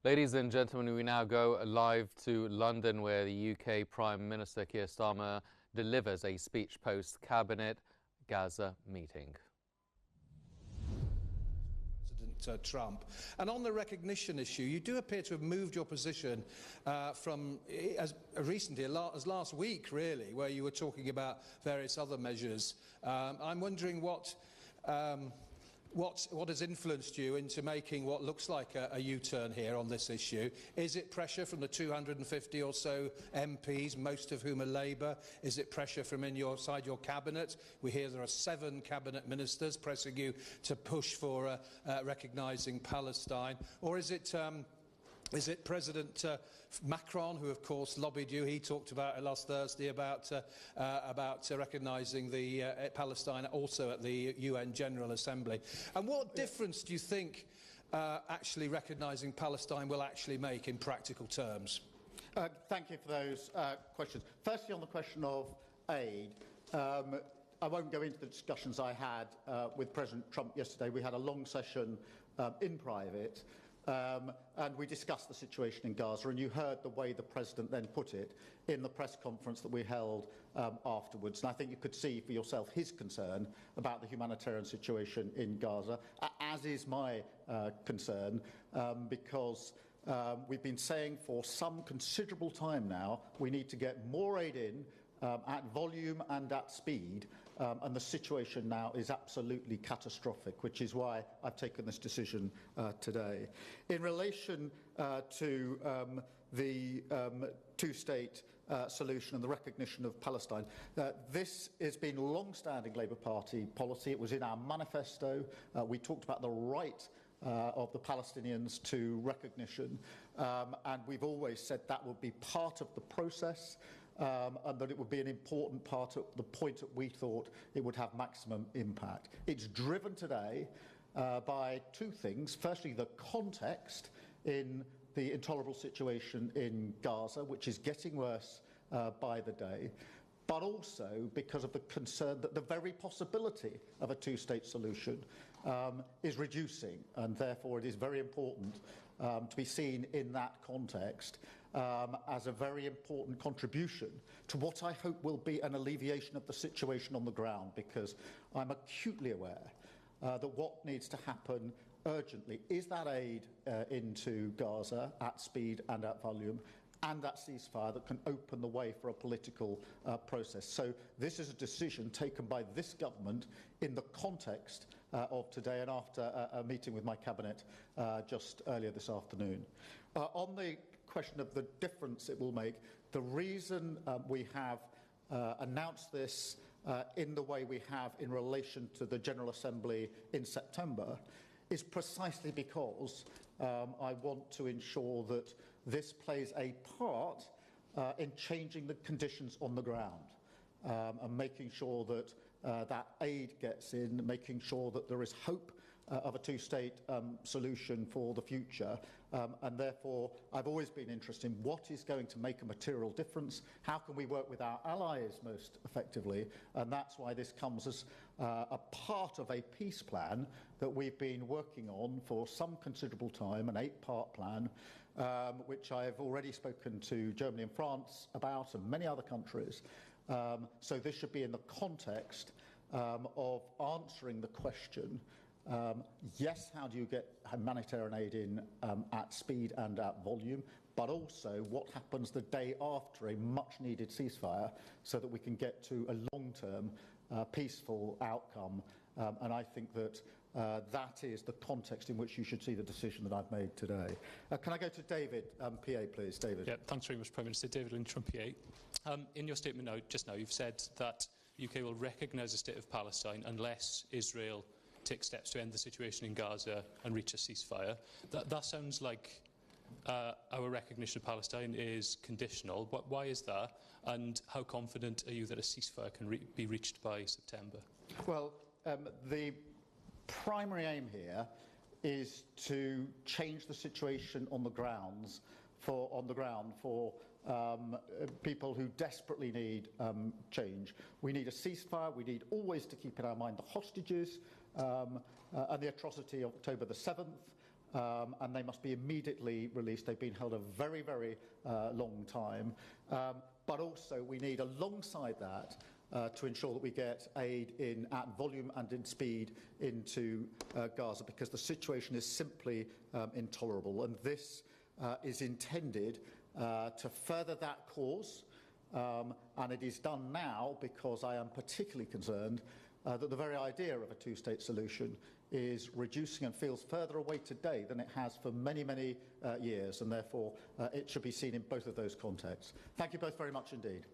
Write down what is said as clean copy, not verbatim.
Ladies and gentlemen, we now go live to London, where the UK Prime Minister Keir Starmer delivers a speech post-cabinet Gaza meeting. President Trump. And on the recognition issue, you do appear to have moved your position from as recently as last week, really, where you were talking about various other measures. I'm wondering what has influenced you into making what looks like a U-turn here on this issue? Is it pressure from the 250 or so MPs, most of whom are Labour? Is it pressure from inside your cabinet? We hear there are 7 cabinet ministers pressing you to push for recognising Palestine. Or is it President Macron, who, of course, lobbied you? He talked about it last Thursday about recognising the Palestine also at the UN General Assembly. And what difference do you think actually recognising Palestine will actually make in practical terms? Thank you for those questions. Firstly, on the question of aid, I won't go into the discussions I had with President Trump yesterday. We had a long session in private. And we discussed the situation in Gaza, and you heard the way the President then put it in the press conference that we held afterwards. And I think you could see for yourself his concern about the humanitarian situation in Gaza, as is my concern, because we've been saying for some considerable time now we need to get more aid in at volume and at speed, and the situation now is absolutely catastrophic, which is why I've taken this decision today. In relation to the two-state solution and the recognition of Palestine, this has been long-standing Labour Party policy. It was in our manifesto. We talked about the right of the Palestinians to recognition, and we've always said that would be part of the process, and that it would be an important part of the point at we thought it would have maximum impact. It's driven today by 2 things. Firstly, the context in the intolerable situation in Gaza, which is getting worse by the day, but also because of the concern that the very possibility of a 2-state solution is reducing, and therefore it is very important to be seen in that context as a very important contribution to what I hope will be an alleviation of the situation on the ground, because I'm acutely aware that what needs to happen urgently is that aid into Gaza at speed and at volume, and that ceasefire that can open the way for a political process. So this is a decision taken by this government in the context of today, and after a meeting with my cabinet just earlier this afternoon. On the question of the difference it will make, the reason we have announced this in the way we have in relation to the General Assembly in September is precisely because I want to ensure that this plays a part in changing the conditions on the ground, and making sure that that aid gets in, making sure that there is hope of a 2-state solution for the future. And therefore, I've always been interested in what is going to make a material difference. How can we work with our allies most effectively? And that's why this comes as a part of a peace plan that we've been working on for some considerable time, an 8-part plan, which I've already spoken to Germany and France about, and many other countries. So this should be in the context of answering the question, yes, how do you get humanitarian aid in at speed and at volume, but also what happens the day after a much-needed ceasefire so that we can get to a long-term peaceful outcome. And I think that that is the context in which you should see the decision that I've made today. Can I go to David, PA, please? David. Yeah, thanks very much, Prime Minister. David Lynch from PA. In your statement just now, you've said that the UK will recognise a state of Palestine unless Israel takes steps to end the situation in Gaza and reach a ceasefire. That sounds like our recognition of Palestine is conditional. Why is that? And how confident are you that a ceasefire can be reached by September? Well, the primary aim here is to change the situation on the ground for people who desperately need change. We need a ceasefire. We need always to keep in our mind the hostages and the atrocity of October the 7th. and they must be immediately released. They've been held a very, very long time. But also we need, alongside that, to ensure that we get aid in at volume and in speed into Gaza, because the situation is simply intolerable. And this is intended to further that cause, and it is done now because I am particularly concerned that the very idea of a two-state solution is reducing and feels further away today than it has for many, many years, and therefore it should be seen in both of those contexts. Thank you both very much indeed.